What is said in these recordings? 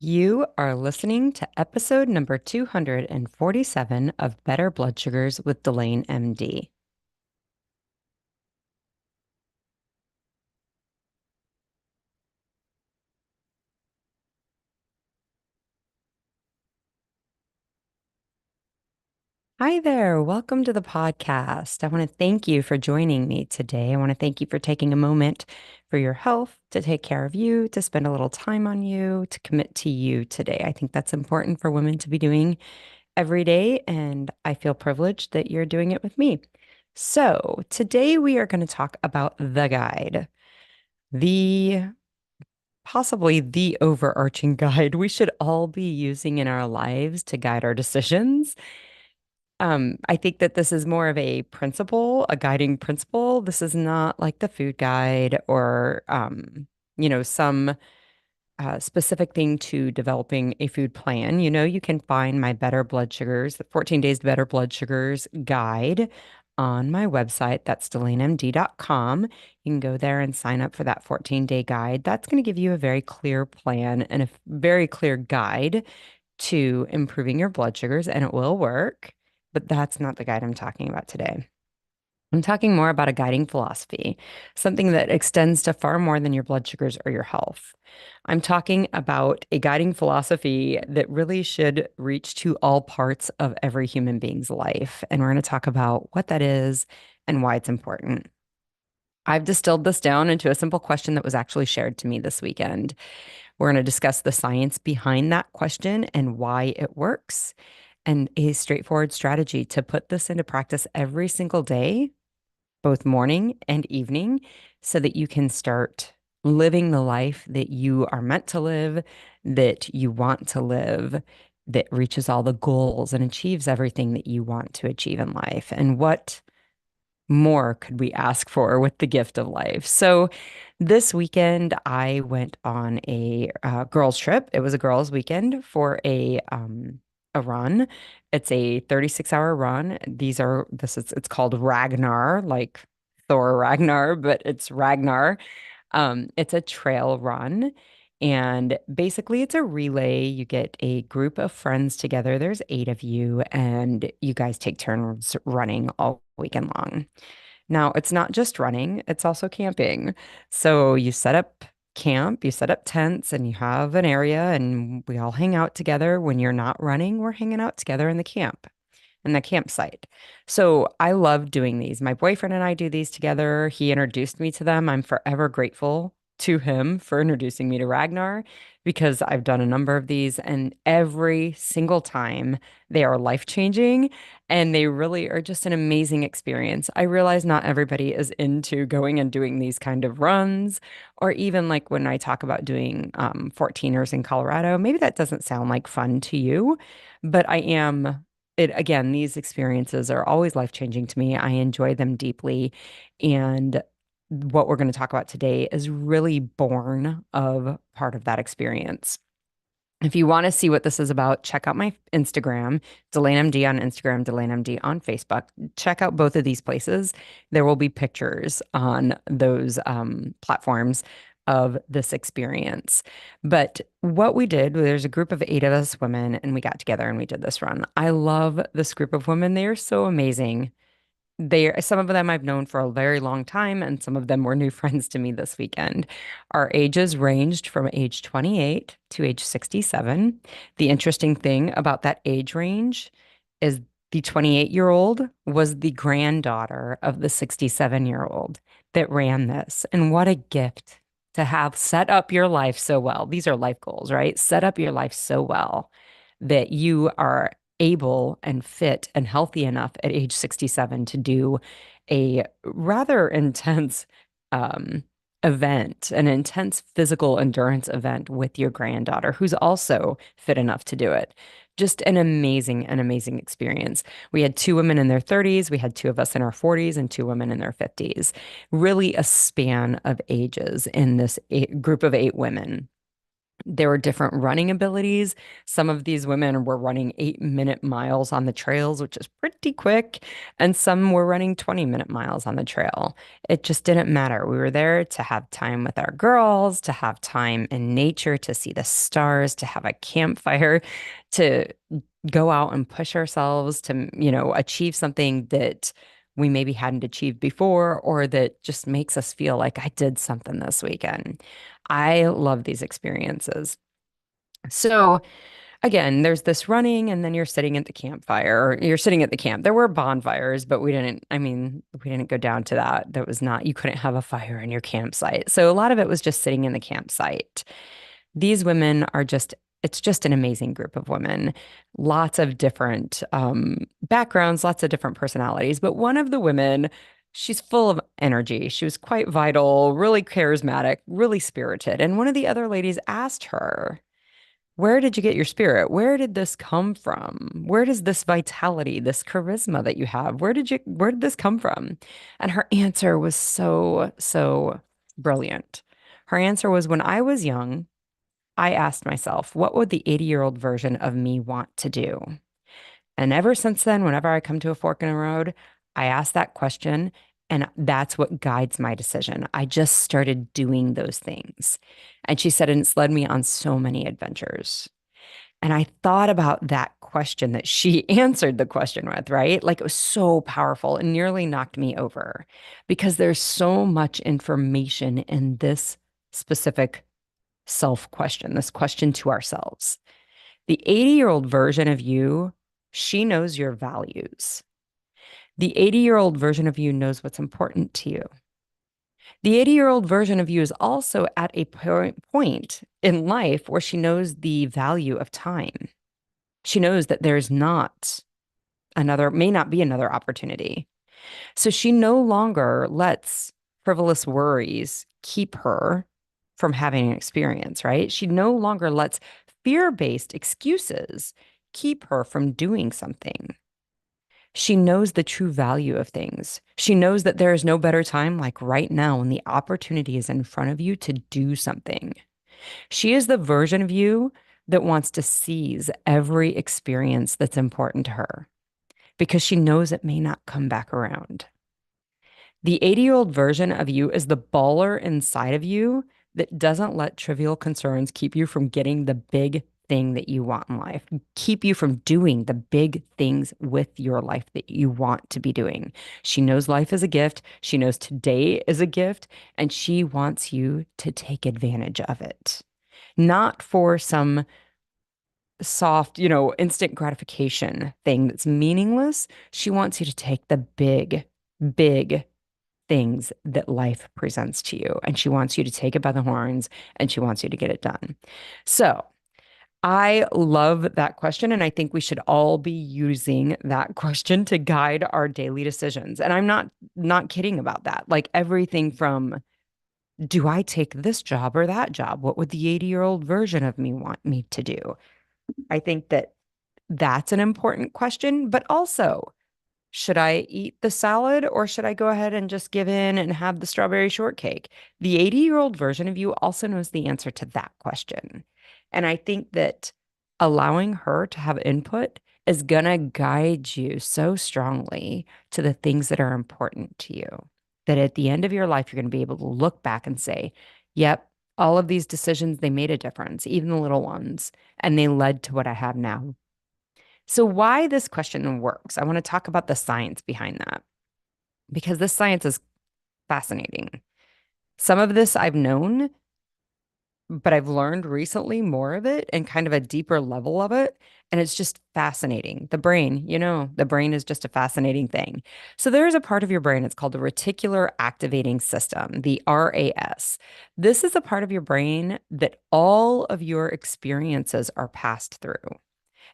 You are listening to episode number 247 of Better Blood Sugars with Delane MD. Hi there. Welcome to the podcast. I want to thank you for joining me today. I want to thank you for taking a moment for your health, to take care of you, to spend a little time on you, to commit to you today. I think that's important for women to be doing every day, and I feel privileged that you're doing it with me. So, today we are going to talk about the guide, the possibly the overarching guide we should all be using in our lives to guide our decisions. I think that this is more of a principle, a guiding principle. This is not like the food guide or, some specific thing to developing a food plan. You can find my Better Blood Sugars, the 14 Days to Better Blood Sugars guide on my website. That's delanemd.com. You can go there and sign up for that 14-day guide. That's going to give you a very clear plan and a very clear guide to improving your blood sugars, and it will work. But that's not the guide I'm talking about today. I'm talking more about a guiding philosophy, something that extends to far more than your blood sugars or your health. I'm talking about a guiding philosophy that really should reach to all parts of every human being's life. And we're going to talk about what that is and why it's important. I've distilled this down into a simple question that was actually shared to me this weekend. We're going to discuss the science behind that question and why it works, and a straightforward strategy to put this into practice every single day, both morning and evening, so that you can start living the life that you are meant to live, that you want to live, that reaches all the goals and achieves everything that you want to achieve in life. And what more could we ask for with the gift of life? So, this weekend, I went on a girls' trip. It was a girls' weekend for a run. It's a 36-hour run. It's called Ragnar, like Thor Ragnar, but it's Ragnar. It's a trail run. And basically, it's a relay. You get a group of friends together. There's 8 of you, and you guys take turns running all weekend long. Now, it's not just running, it's also camping. So you set up camp, you set up tents, and you have an area, and we all hang out together. When you're not running, we're hanging out together in the camp, in the campsite. So I love doing these. My boyfriend and I do these together. He introduced me to them. I'm forever grateful to him for introducing me to Ragnar because I've done a number of these, and every single time they are life-changing and they really are just an amazing experience. I realize not everybody is into going and doing these kind of runs, or even like when I talk about doing 14ers in Colorado, maybe that doesn't sound like fun to you, but I am it again, these experiences are always life-changing to me. I enjoy them deeply. And what we're going to talk about today is really born of part of that experience. If you want to see what this is about, check out my Instagram, DelaneMD on Instagram, DelaneMD on Facebook. Check out both of these places. There will be pictures on those platforms of this experience. But what we did, there's a group of 8 of us women, and we got together and we did this run. I love this group of women. They are so amazing. Some of them I've known for a very long time, and some of them were new friends to me this weekend. Our ages ranged from age 28 to age 67. The interesting thing about that age range is the 28-year-old was the granddaughter of the 67-year-old that ran this. And what a gift to have set up your life so well. These are life goals, right? Set up your life so well that you are able and fit and healthy enough at age 67 to do a rather intense um, event, an intense physical endurance event with your granddaughter, who's also fit enough to do it. Just an amazing experience. We had 2 women in their 30s, we had 2 of us in our 40s, and 2 women in their 50s. Really a span of ages in this group of 8 women. There were different running abilities. Some of these women were running 8-minute miles on the trails, which is pretty quick, and some were running 20-minute miles on the trail. It just didn't matter. We were there to have time with our girls, to have time in nature, to see the stars, to have a campfire, to go out and push ourselves to, achieve something that we maybe hadn't achieved before, or that just makes us feel like I did something this weekend. I love these experiences. So again, there's this running, and then you're sitting at the campfire, or you're sitting at the camp. There were bonfires, but we didn't go down to that. That was not, you couldn't have a fire in your campsite. So a lot of it was just sitting in the campsite. These women are just, it's just an amazing group of women. Lots of different backgrounds, lots of different personalities. But one of the women, she's full of energy. She was quite vital, really charismatic, really spirited. And one of the other ladies asked her, where did you get your spirit? Where did this come from? Where does this vitality, this charisma that you have, where did this come from? And her answer was so, so brilliant. Her answer was, when I was young, I asked myself, what would the 80-year-old version of me want to do? And ever since then, whenever I come to a fork in the road, I ask that question, and that's what guides my decision. I just started doing those things. And she said, and it's led me on so many adventures. And I thought about that question that she answered the question with, right? Like, it was so powerful and nearly knocked me over because there's so much information in this specific self question, this question to ourselves. The 80-year-old version of you, she knows your values. The 80-year-old version of you knows what's important to you. The 80-year-old version of you is also at a point in life where she knows the value of time. She knows that there's not another, may not be another opportunity. So she no longer lets frivolous worries keep her from having an experience, right? She no longer lets fear-based excuses keep her from doing something. She knows the true value of things. She knows that there is no better time like right now when the opportunity is in front of you to do something. She is the version of you that wants to seize every experience that's important to her because she knows it may not come back around. The 80-year-old version of you is the baller inside of you that doesn't let trivial concerns keep you from getting the big thing that you want in life, keep you from doing the big things with your life that you want to be doing. She knows life is a gift. She knows today is a gift, and she wants you to take advantage of it. Not for some soft, instant gratification thing that's meaningless. She wants you to take the big, big things that life presents to you. And she wants you to take it by the horns and she wants you to get it done. So I love that question. And I think we should all be using that question to guide our daily decisions. And I'm not kidding about that. Like everything from, do I take this job or that job? What would the 80-year-old version of me want me to do? I think that that's an important question, but also, should I eat the salad or should I go ahead and just give in and have the strawberry shortcake? The 80-year-old version of you also knows the answer to that question. And I think that allowing her to have input is going to guide you so strongly to the things that are important to you that at the end of your life, you're going to be able to look back and say, yep, all of these decisions, they made a difference, even the little ones, and they led to what I have now. So, why this question works, I want to talk about the science behind that because this science is fascinating. Some of this I've known, but I've learned recently more of it and kind of a deeper level of it. And it's just fascinating. The brain, the brain is just a fascinating thing. So, there is a part of your brain, it's called the Reticular Activating System, the RAS. This is a part of your brain that all of your experiences are passed through.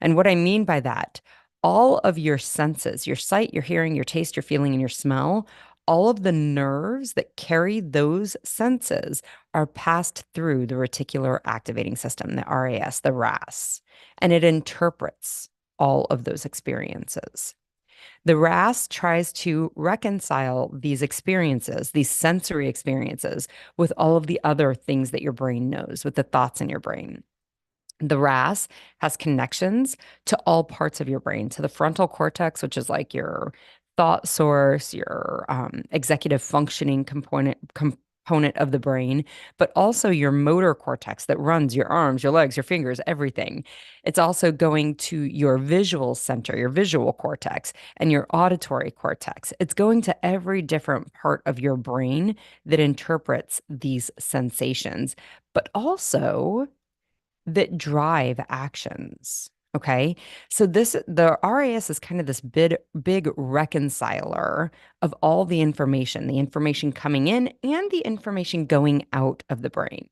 And what I mean by that, all of your senses, your sight, your hearing, your taste, your feeling, and your smell, all of the nerves that carry those senses are passed through the reticular activating system, the RAS, the RAS, and it interprets all of those experiences. The RAS tries to reconcile these experiences, these sensory experiences, with all of the other things that your brain knows, with the thoughts in your brain. The RAS has connections to all parts of your brain, to the frontal cortex, which is like your thought source, your executive functioning component of the brain, but also your motor cortex that runs your arms, your legs, your fingers, everything. It's also going to your visual center, your visual cortex, and your auditory cortex. It's going to every different part of your brain that interprets these sensations, but also that drive actions. Okay. So the RAS is kind of this big reconciler of all the information coming in and the information going out of the brain.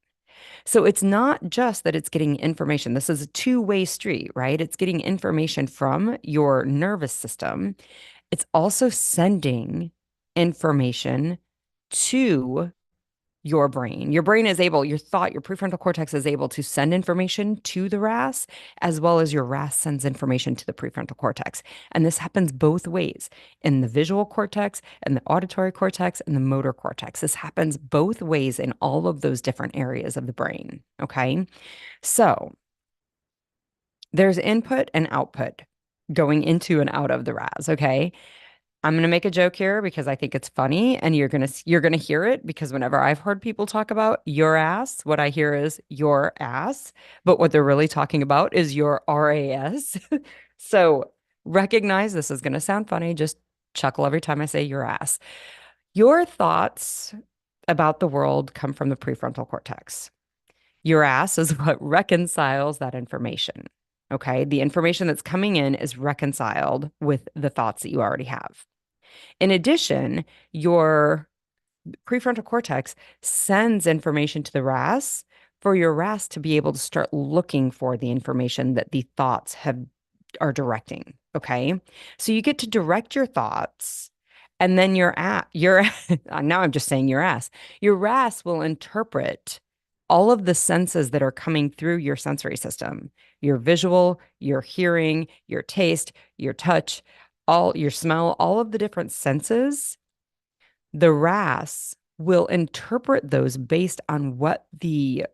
So it's not just that it's getting information. This is a two-way street, right? It's getting information from your nervous system. It's also sending information to your brain. Your brain is able, your prefrontal cortex is able to send information to the RAS, as well as your RAS sends information to the prefrontal cortex. And this happens both ways in the visual cortex and the auditory cortex and the motor cortex. This happens both ways in all of those different areas of the brain. Okay. So there's input and output going into and out of the RAS. Okay. I'm gonna make a joke here because I think it's funny, and you're gonna hear it because whenever I've heard people talk about your ass, what I hear is your ass, but what they're really talking about is your RAS. So recognize this is gonna sound funny. Just chuckle every time I say your ass. Your thoughts about the world come from the prefrontal cortex. Your ass is what reconciles that information. Okay, the information that's coming in is reconciled with the thoughts that you already have. In addition, your prefrontal cortex sends information to the RAS for your RAS to be able to start looking for the information that the thoughts have are directing. Okay. So you get to direct your thoughts, and then your now I'm just saying your ass. Your RAS will interpret all of the senses that are coming through your sensory system, your visual, your hearing, your taste, your touch, all your smell, all of the different senses. The RAS will interpret those based on what the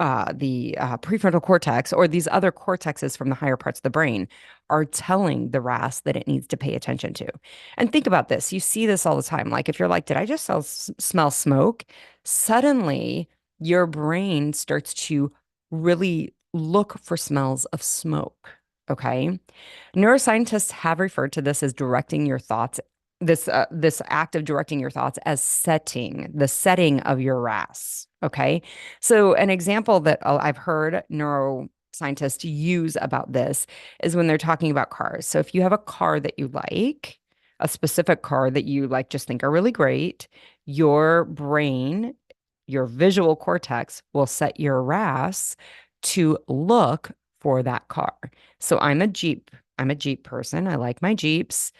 prefrontal cortex or these other cortexes from the higher parts of the brain are telling the RAS that it needs to pay attention to. And think about this. You see this all the time. Like if you're like, did I just smell smoke? Suddenly your brain starts to really look for smells of smoke. Okay. Neuroscientists have referred to this as directing your thoughts, this act of directing your thoughts as the setting of your RAS. Okay. So an example that I've heard neuroscientists use about this is when they're talking about cars. So if you have a car that you like, a specific car that you like just think are really great, your brain, your visual cortex will set your RAS to look for that car. So I'm a Jeep person. I like my Jeeps.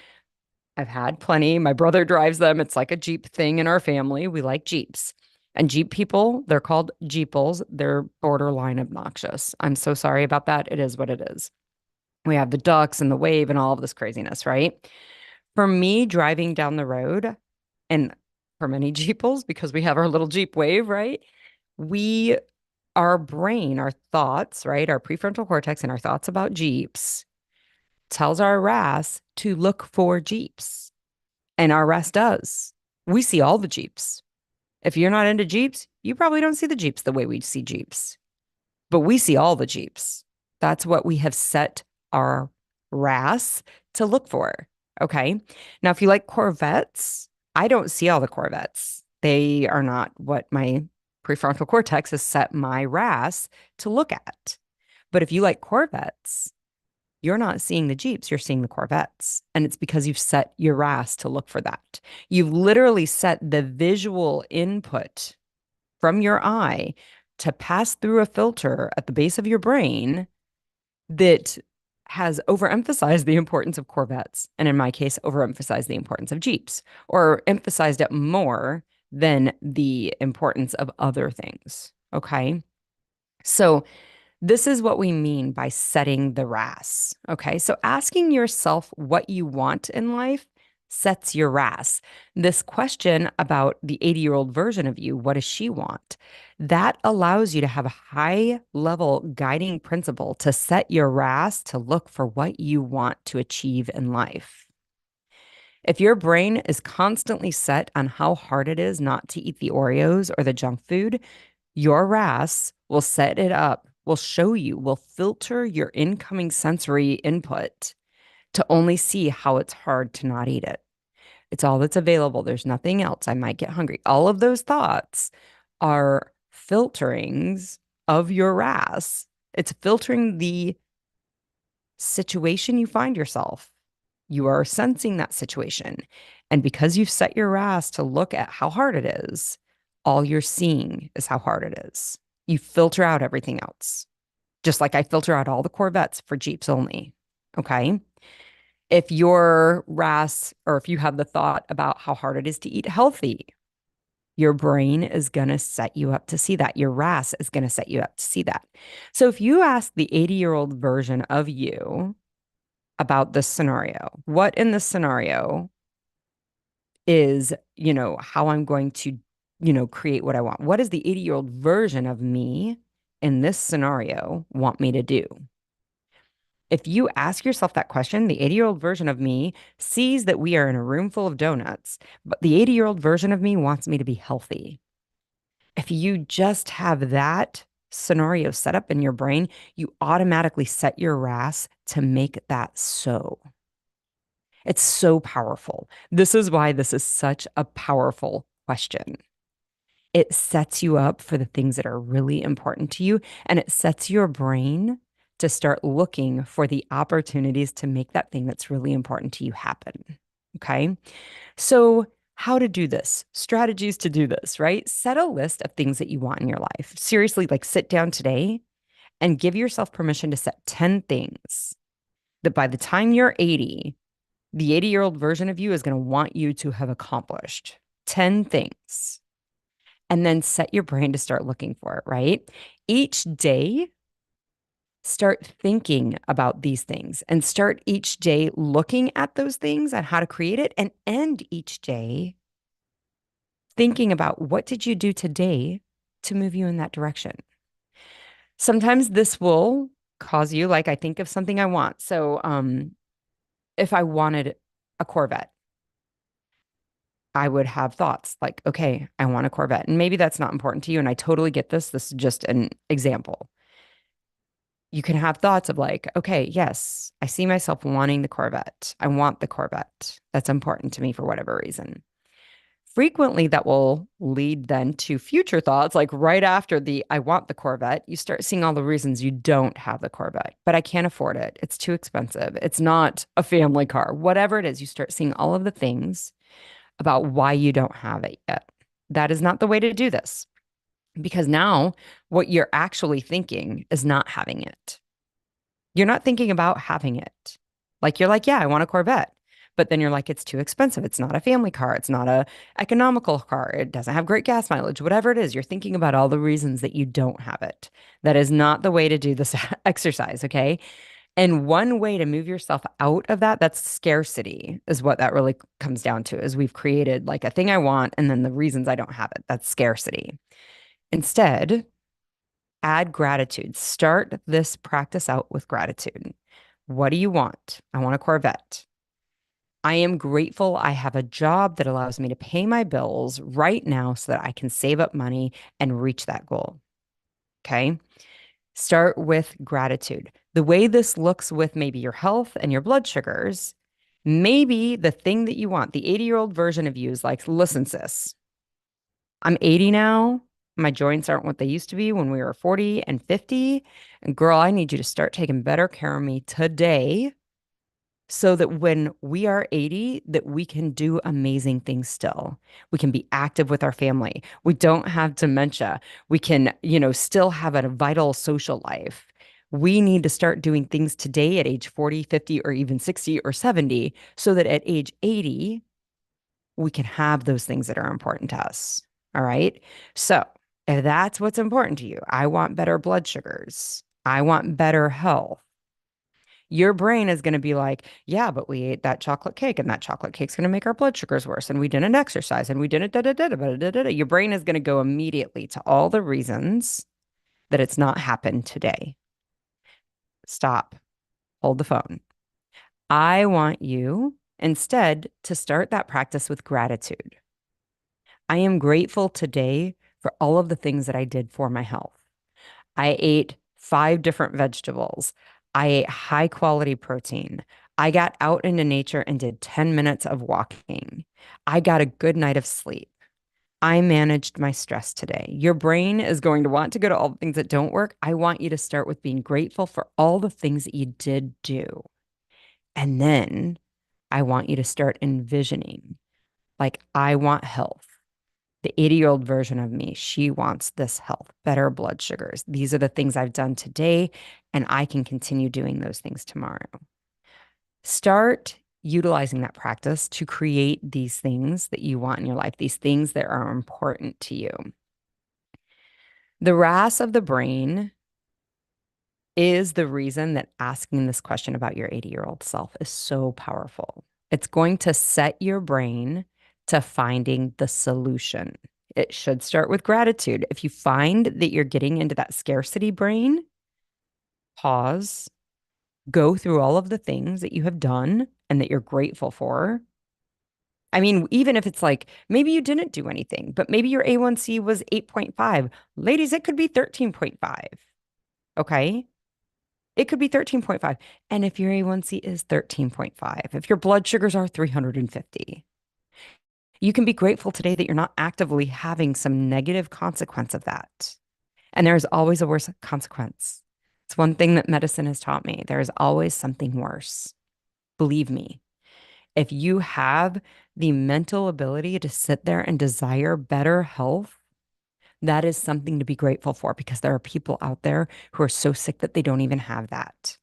I've had plenty. My brother drives them. It's like a Jeep thing in our family. We like Jeeps. And Jeep people, they're called Jeeples. They're borderline obnoxious. I'm so sorry about that. It is what it is. We have the ducks and the wave and all of this craziness, right? For me, driving down the road, and for many Jeeples, because we have our little Jeep wave, right? We, our brain, our thoughts, right? Our prefrontal cortex and our thoughts about Jeeps tells our RAS to look for Jeeps. And our RAS does. We see all the Jeeps. If you're not into Jeeps, you probably don't see the Jeeps the way we see Jeeps, but we see all the Jeeps. That's what we have set our RAS to look for. Okay. Now, if you like Corvettes, I don't see all the Corvettes. They are not what my prefrontal cortex has set my RAS to look at. But if you like Corvettes, you're not seeing the Jeeps, you're seeing the Corvettes. And it's because you've set your RAS to look for that. You've literally set the visual input from your eye to pass through a filter at the base of your brain that has overemphasized the importance of Corvettes. And in my case, overemphasized the importance of Jeeps, or emphasized it more than the importance of other things. Okay. So This is what we mean by setting the RAS. Okay. So asking yourself what you want in life sets your RAS. This question about the 80-year-old version of you, what does she want? That allows you to have a high level guiding principle to set your RAS to look for what you want to achieve in life. If your brain is constantly set on how hard it is not to eat the Oreos or the junk food, your RAS will set it up, will show you, will filter your incoming sensory input to only see how it's hard to not eat it. It's all that's available. There's nothing else. I might get hungry. All of those thoughts are filterings of your RAS. It's filtering the situation you find yourself. You are sensing that situation. And because you've set your RAS to look at how hard it is, all you're seeing is how hard it is. You filter out everything else, just like I filter out all the Corvettes for Jeeps only. Okay. If your RAS, or if you have the thought about how hard it is to eat healthy, your brain is going to set you up to see that. Your RAS is going to set you up to see that. So if you ask the 80-year-old version of you about this scenario, what in this scenario is, how I'm going to, create what I want? What does the 80-year-old version of me in this scenario want me to do? If you ask yourself that question, the 80-year-old version of me sees that we are in a room full of donuts, but the 80-year-old version of me wants me to be healthy. If you just have that scenario set up in your brain, you automatically set your RAS to make that so. It's so powerful. This is why this is such a powerful question. It sets you up for the things that are really important to you, and it sets your brain to start looking for the opportunities to make that thing that's really important to you happen. Okay. So, how to do this? Strategies to do this, right? Set a list of things that you want in your life. Seriously, like sit down today and give yourself permission to set 10 things that by the time you're 80, the 80-year-old version of you is going to want you to have accomplished. 10 things. And then set your brain to start looking for it, right? Each day, start thinking about these things and start each day looking at those things and how to create it, and end each day thinking about what did you do today to move you in that direction. Sometimes this will cause you, like, I think of something I want. So, if I wanted a Corvette, I would have thoughts like, okay, I want a Corvette. And maybe that's not important to you. And I totally get this. This is just an example. You can have thoughts of like, okay, yes, I see myself wanting the Corvette. I want the Corvette. That's important to me for whatever reason. Frequently, that will lead then to future thoughts. Like right after the I want the Corvette, you start seeing all the reasons you don't have the Corvette. But I can't afford it. It's too expensive. It's not a family car. Whatever it is, you start seeing all of the things about why you don't have it yet. That is not the way to do this, because now what you're actually thinking is not having it. You're not thinking about having it. Like you're like, yeah, I want a Corvette. But then you're like, it's too expensive. It's not a family car. It's not a economical car. It doesn't have great gas mileage, whatever it is. You're thinking about all the reasons that you don't have it. That is not the way to do this exercise. Okay. And one way to move yourself out of that, that's scarcity, is what that really comes down to, is we've created like a thing I want and then the reasons I don't have it. That's scarcity. Instead, add gratitude. Start this practice out with gratitude. What do you want? I want a Corvette. I am grateful I have a job that allows me to pay my bills right now so that I can save up money and reach that goal. Okay. Start with gratitude. The way this looks with maybe your health and your blood sugars, maybe the thing that you want, the 80-year-old version of you is like, listen, sis, I'm 80 now. My joints aren't what they used to be when we were 40 and 50. And girl, I need you to start taking better care of me today so that when we are 80, that we can do amazing things still. We can be active with our family. We don't have dementia. We can, still have a vital social life. We need to start doing things today at age 40, 50, or even 60 or 70 so that at age 80, we can have those things that are important to us. All right. So if that's what's important to you, I want better blood sugars. I want better health. Your brain is going to be like, yeah, but we ate that chocolate cake and that chocolate cake's going to make our blood sugars worse. And we didn't exercise and we didn't da da da da da da da. Your brain is going to go immediately to all the reasons that it's not happened today. Stop. Hold the phone. I want you instead to start that practice with gratitude. I am grateful today for all of the things that I did for my health. I ate 5 different vegetables. I ate high quality protein. I got out into nature and did 10 minutes of walking. I got a good night of sleep. I managed my stress today. Your brain is going to want to go to all the things that don't work. I want you to start with being grateful for all the things that you did do. And then I want you to start envisioning, like, I want health. The 80-year-old version of me, she wants this health, better blood sugars. These are the things I've done today, and I can continue doing those things tomorrow. Start utilizing that practice to create these things that you want in your life, these things that are important to you. The RAS of the brain is the reason that asking this question about your 80-year-old self is so powerful. It's going to set your brain to finding the solution. It should start with gratitude. If you find that you're getting into that scarcity brain, pause, go through all of the things that you have done and that you're grateful for. I mean, even if it's like maybe you didn't do anything, but maybe your A1C was 8.5. Ladies, it could be 13.5. Okay. It could be 13.5. And if your A1C is 13.5, if your blood sugars are 350, you can be grateful today that you're not actively having some negative consequence of that. And there's always a worse consequence. It's one thing that medicine has taught me. There is always something worse. Believe me, if you have the mental ability to sit there and desire better health, that is something to be grateful for because there are people out there who are so sick that they don't even have that.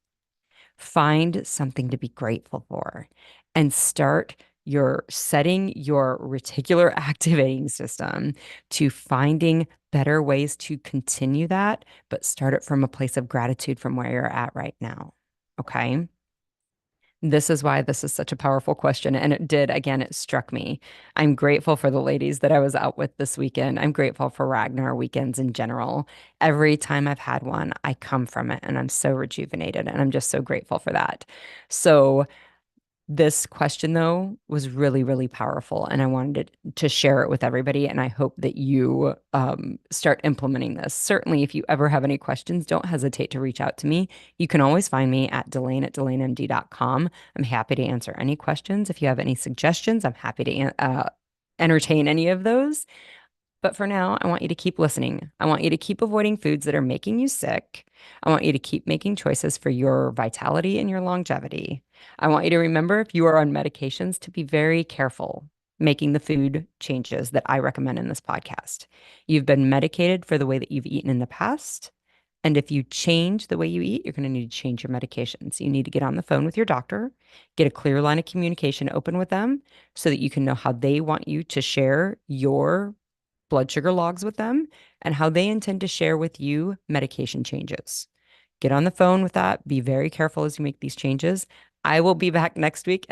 Find something to be grateful for and start your setting your reticular activating system to finding better ways to continue that, but start it from a place of gratitude from where you're at right now. Okay. This is why this is such a powerful question. And it did, again, it struck me. I'm grateful for the ladies that I was out with this weekend. I'm grateful for Ragnar weekends in general. Every time I've had one, I come from it and I'm so rejuvenated. And I'm just so grateful for that. So, this question, though, was really, really powerful, and I wanted to share it with everybody. And I hope that you start implementing this. Certainly, if you ever have any questions, don't hesitate to reach out to me. You can always find me at delane@delanemd.com. I'm happy to answer any questions. If you have any suggestions, I'm happy to entertain any of those. But for now, I want you to keep listening. I want you to keep avoiding foods that are making you sick. I want you to keep making choices for your vitality and your longevity. I want you to remember if you are on medications to be very careful making the food changes that I recommend in this podcast. You've been medicated for the way that you've eaten in the past. And if you change the way you eat, you're going to need to change your medications. You need to get on the phone with your doctor, get a clear line of communication open with them so that you can know how they want you to share your blood sugar logs with them and how they intend to share with you medication changes. Get on the phone with that. Be very careful as you make these changes. I will be back next week and